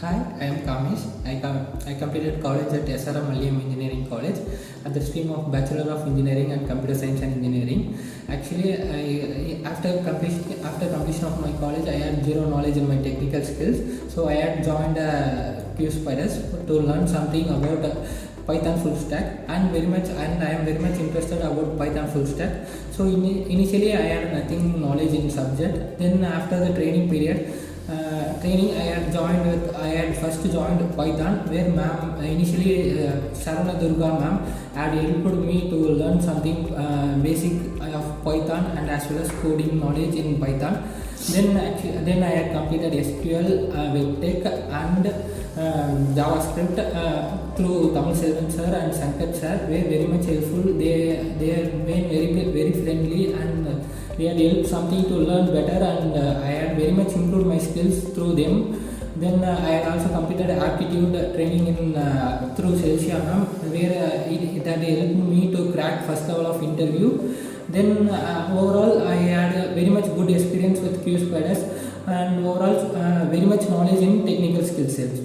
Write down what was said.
Hi, I am Kamesh. I completed college at SRM Engineering College at the stream of Bachelor of Engineering and Computer Science and Engineering. Actually, after completion of my college, I had zero knowledge in my technical skills. So I had joined QSpiders to learn something about Python full stack, and I am very much interested about Python full stack. So initially I had nothing knowledge in subject. Then after the training period, I had first joined Python, where ma'am initially Sharana Durga ma'am had helped me to learn something basic of Python and as well as coding knowledge in Python. Then I had completed SQL, WebTech and JavaScript through Tamil Selvan sir and Sankat sir. Were very much helpful. They have been very friendly, and they had helped something to learn better, and I had very much improved my skills through them. Then I had also completed aptitude training in through Celsia ma'am, where that helped me to crack first level of interview. Then overall I had a very much good experience with QSpiders, and overall very much knowledge in technical skill sets.